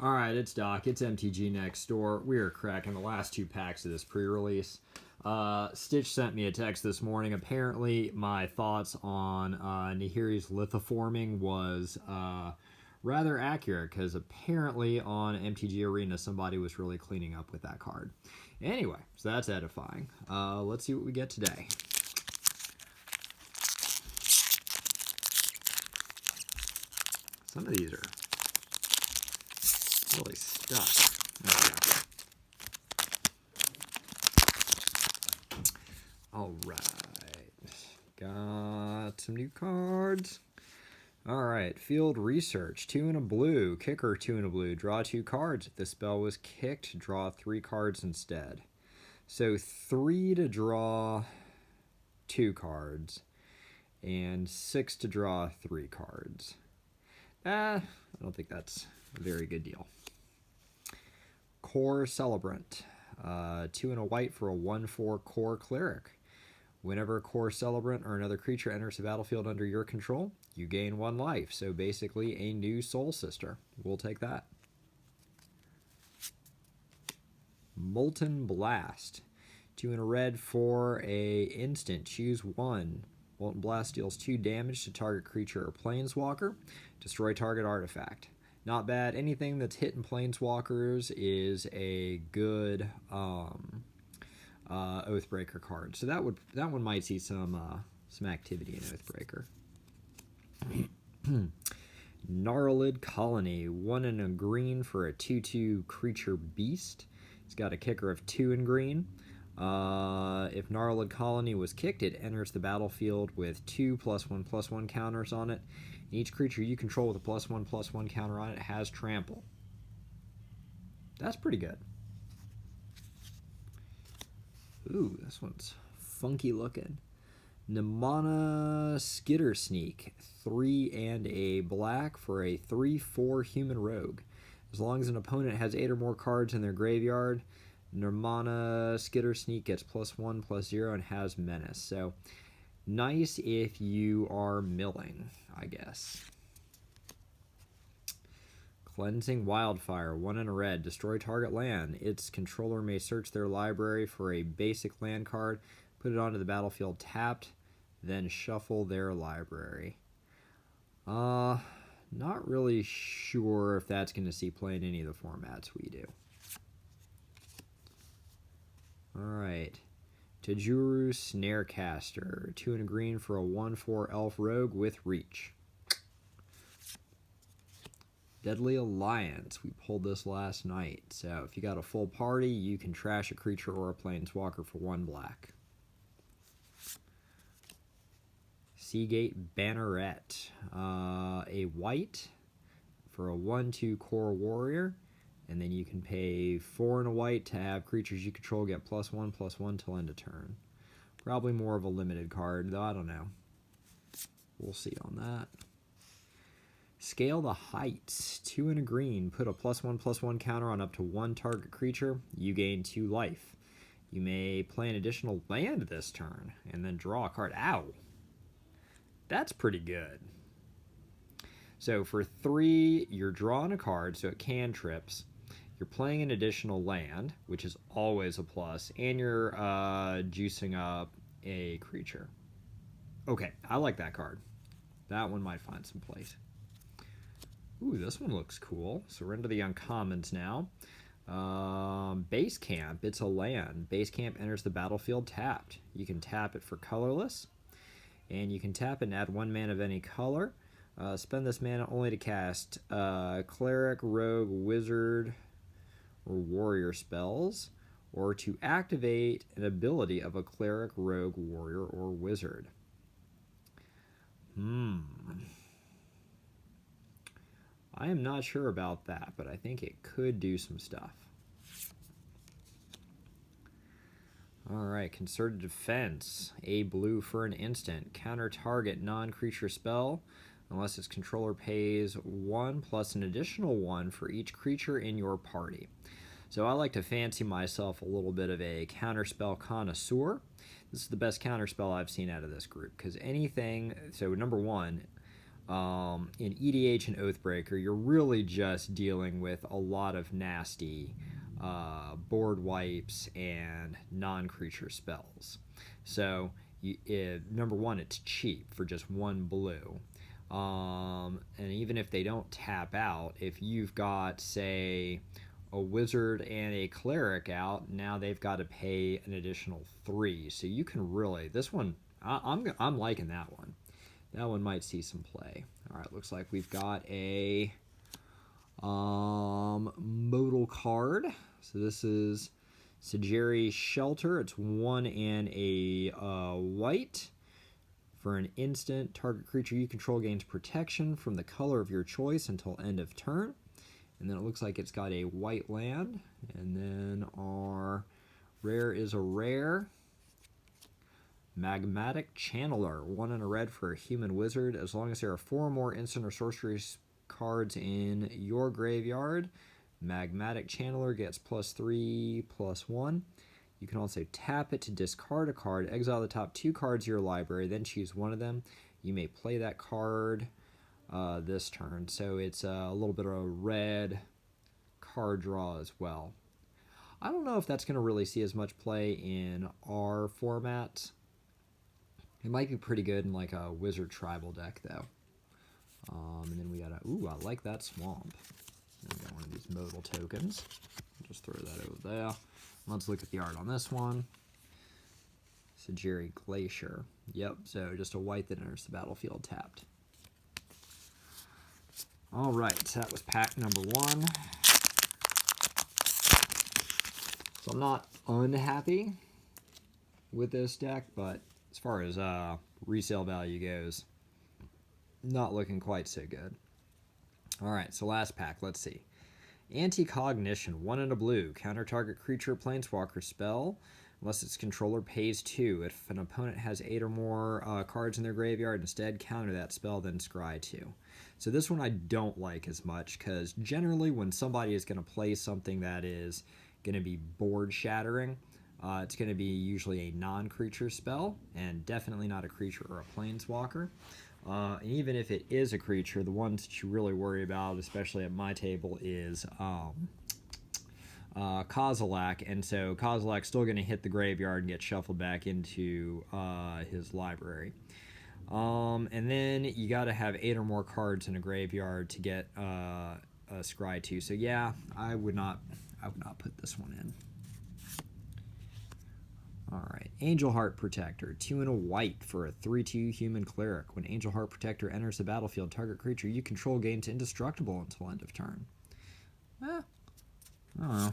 Alright, it's Doc. It's MTG Next Door. We are cracking the last two packs of this pre-release. Stitch sent me a text this morning. Apparently, my thoughts on Nahiri's lithoforming was rather accurate, because apparently on MTG Arena, somebody was really cleaning up with that card. Anyway, so that's edifying. Let's see what we get today. Some of these are really stuck. There we go. Alright. Got some new cards. Alright, Field Research. 2 and a blue. Kicker, 2 and a blue. Draw 2 cards. If the spell was kicked, draw 3 cards instead. So 3 to draw 2 cards. And 6 to draw 3 cards. I don't think that's a very good deal. Core Celebrant. 2 and a white for a 1/4 Core Cleric. Whenever a Core Celebrant or another creature enters the battlefield under your control, you gain 1 life. So basically a new Soul Sister. We'll take that. Molten Blast. 2 and a red for a instant. Choose 1. Molten Blast deals 2 damage to target creature or planeswalker. Destroy target artifact. Not bad. Anything that's hitting planeswalkers is a good Oathbreaker card. So that one might see some activity in Oathbreaker. Gnarlid Colony. 1 and a green for a 2/2 creature beast. It's got a kicker of 2 in green. If Gnarlid Colony was kicked, it enters the battlefield with 2 +1/+1 counters on it. Each creature you control with a +1/+1 counter on it has trample. That's pretty good. Ooh, this one's funky looking. Nimana Skittersneak. 3 and a black for a 3/4 human rogue. As long as an opponent has 8 or more cards in their graveyard, Nimana Skittersneak gets +1/+0 and has menace. So nice if you are milling, I guess. Cleansing Wildfire. 1 and a red. Destroy target land. Its controller may search their library for a basic land card, put it onto the battlefield tapped, then shuffle their library. Not really sure if that's going to see play in any of the formats we do. Alright. Tajuru Snarecaster. 2 and a green for a 1/4 elf rogue with reach. Deadly Alliance. We pulled this last night. So if you got a full party, you can trash a creature or a planeswalker for 1 black. Seagate Banneret. A white for a 1/2 core warrior. And then you can pay 4 and a white to have creatures you control get +1/+1 till end of turn. Probably more of a limited card, though I don't know. We'll see on that. Scale the Heights. 2 and a green. Put a +1/+1 counter on up to 1 target creature. You gain 2 life. You may play an additional land this turn and then draw a card. Ow! That's pretty good. So for 3, you're drawing a card, so it cantrips. You're playing an additional land, which is always a plus, and you're juicing up a creature. Okay, I like that card. That one might find some place. Ooh, this one looks cool. So we're into the uncommons now. Base Camp, it's a land. Base Camp enters the battlefield tapped. You can tap it for colorless, and you can tap it and add 1 mana of any color. Spend this mana only to cast Cleric, Rogue, Wizard, or Warrior spells, or to activate an ability of a Cleric, Rogue, Warrior, or Wizard. I am not sure about that, but I think it could do some stuff. Alright, Concerted Defense. A blue for an instant. Counter target non-creature spell unless its controller pays 1 plus an additional 1 for each creature in your party. So I like to fancy myself a little bit of a counterspell connoisseur. This is the best counterspell I've seen out of this group, because anything, so number 1, In EDH and Oathbreaker, you're really just dealing with a lot of nasty board wipes and non-creature spells. So, number one, it's cheap for just one blue. And even if they don't tap out, if you've got, say, a wizard and a cleric out, now they've got to pay an additional 3. So you can really, this one, I'm liking that one. That one might see some play. All right, looks like we've got a modal card. So this is Sageri Shelter. It's 1 and a white. For an instant, target creature you control gains protection from the color of your choice until end of turn. And then it looks like it's got a white land. And then our rare is a rare. Magmatic Channeler, 1 and a red for a human wizard. As long as there are 4 or more instant or sorcery cards in your graveyard, Magmatic Channeler gets +3/+1. You can also tap it to discard a card, exile the top 2 cards of your library, then choose one of them. You may play that card this turn. So it's a little bit of a red card draw as well. I don't know if that's going to really see as much play in our format. It might be pretty good in like a wizard tribal deck though. And then we got ooh, I like that swamp. And we got one of these modal tokens. Just throw that over there. Let's look at the art on this one. Sageri Glacier. Yep, so just a white that enters the battlefield tapped. Alright, that was pack number 1. So I'm not unhappy with this deck, but as far as resale value goes, not looking quite so good. Alright, so last pack, let's see. Anti-Cognition, 1 and a blue. Counter target creature planeswalker spell unless its controller pays 2. If an opponent has 8 or more cards in their graveyard, instead counter that spell, then scry 2. So this one I don't like as much, because generally when somebody is going to play something that is going to be board shattering, it's going to be usually a non-creature spell, and definitely not a creature or a planeswalker. And even if it is a creature, the ones that you really worry about, especially at my table, is Kozilek. And so Kozilek's still going to hit the graveyard and get shuffled back into his library. And then you got to have 8 or more cards in a graveyard to get a scry 2. So yeah, I would not put this one in. Alright, Angel Heart Protector, 2 and a white for a 3/2 human cleric. When Angel Heart Protector enters the battlefield, target creature you control gains indestructible until end of turn. I don't know.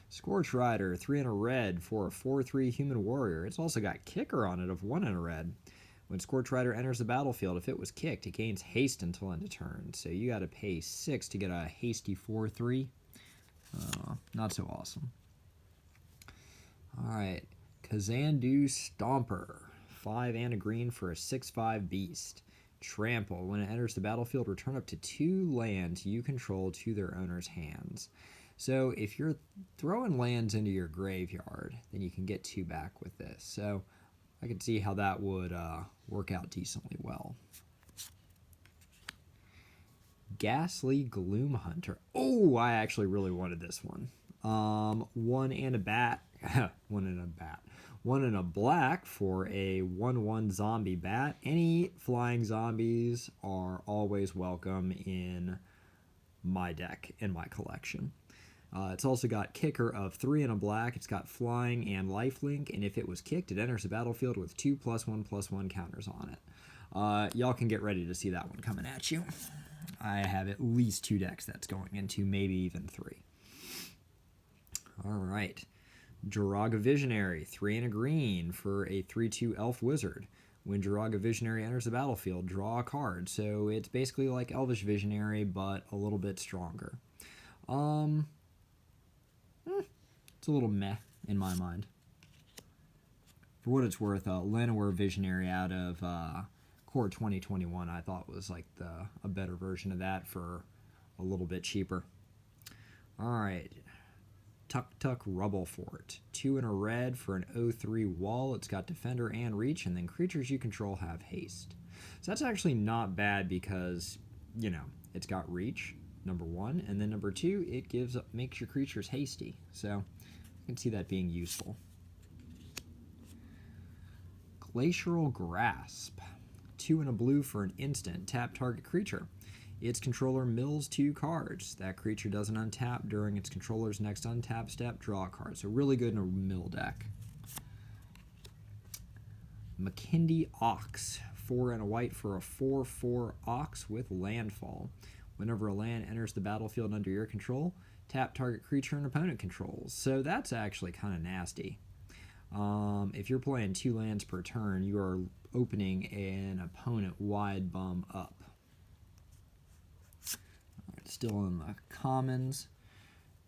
Scorch Rider, 3 and a red for a 4/3 human warrior. It's also got kicker on it of 1 and a red. When Scorch Rider enters the battlefield, if it was kicked, it gains haste until end of turn. So you got to pay 6 to get a hasty 4/3. Not so awesome. Alright, Kazandu Stomper, 5 and a green for a 6/5 beast. Trample, when it enters the battlefield, return up to 2 lands you control to their owner's hands. So if you're throwing lands into your graveyard, then you can get 2 back with this. So I can see how that would work out decently well. Ghastly Gloom Hunter. Oh, I actually really wanted this one. 1 and a bat. 1 and a bat. 1 and a black for a 1/1 zombie bat. Any flying zombies are always welcome in my deck, in my collection. It's also got kicker of 3 and a black. It's got flying and lifelink, and if it was kicked, it enters the battlefield with 2 +1/+1 counters on it. Y'all can get ready to see that one coming at you. I have at least 2 decks that's going into, maybe even 3. Alright. Jiraga Visionary, 3 and a green for a 3/2 elf wizard. When Jiraga Visionary enters the battlefield, draw a card. So it's basically like Elvish Visionary, but a little bit stronger. It's a little meh in my mind. For what it's worth, Llanowar Visionary out of Core 2021 I thought was like a better version of that for a little bit cheaper. Alright. Tuk Rubble Fort, 2 and a red for an 0/3 wall. It's got defender and reach, and then creatures you control have haste. So that's actually not bad because, you know, it's got reach, number one, and then number two, it makes your creatures hasty. So I can see that being useful. Glacial Grasp. 2 and a blue for an instant. Tap target creature. Its controller mills 2 cards. That creature doesn't untap during its controller's next untap step. Draw a card. So really good in a mill deck. McKindy Ox. 4 and a white for a 4/4 Ox with landfall. Whenever a land enters the battlefield under your control, tap target creature an opponent controls. So that's actually kind of nasty. If you're playing 2 lands per turn, you are opening an opponent wide bum up. Right, still in the commons.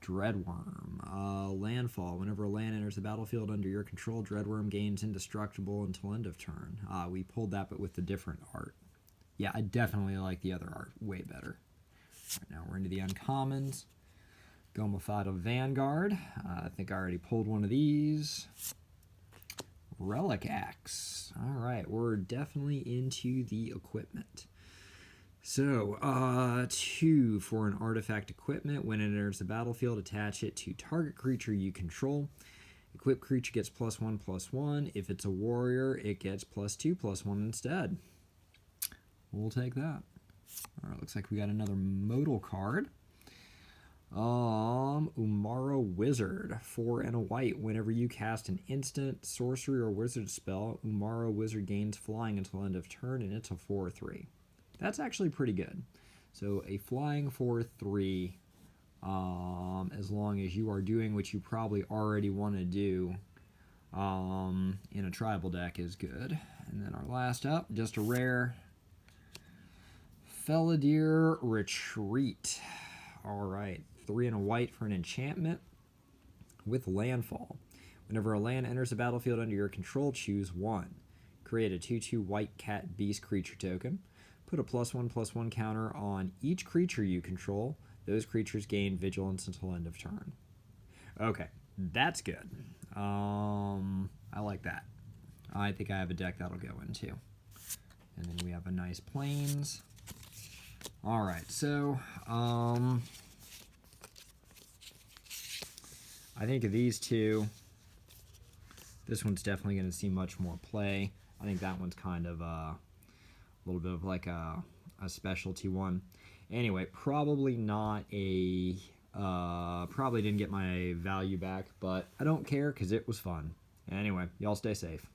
Dreadworm. Landfall. Whenever a land enters the battlefield under your control, Dreadworm gains indestructible until end of turn. We pulled that, but with the different art. Yeah, I definitely like the other art way better. Right, now we're into the uncommons. Gomafada Vanguard. I think I already pulled one of these. Relic Axe. All right, we're definitely into the equipment. So, 2 for an artifact equipment. When it enters the battlefield, attach it to target creature you control. Equipped creature gets +1/+1. If it's a warrior, it gets +2/+1 instead. We'll take that. All right, looks like we got another modal card. Umaro Wizard. 4 and a white. Whenever you cast an instant, sorcery, or wizard spell, Umaro Wizard gains flying until end of turn, and it's a 4/3. That's actually pretty good. So a flying 4/3, as long as you are doing what you probably already want to do in a tribal deck, is good. And then our last up, just a rare, Felidar Retreat. All right, 3 and a white for an enchantment with landfall. Whenever a land enters the battlefield under your control, choose 1. Create a 2/2 white cat beast creature token. Put a +1/+1 counter on each creature you control. Those creatures gain vigilance until end of turn. Okay, that's good. I like that. I think I have a deck that'll go into. And then we have a nice plains. All right, so I think of these two, this one's definitely going to see much more play. I think that one's kind of a little bit of like a specialty one. Anyway, probably not a, probably didn't get my value back, but I don't care because it was fun. Anyway, y'all stay safe.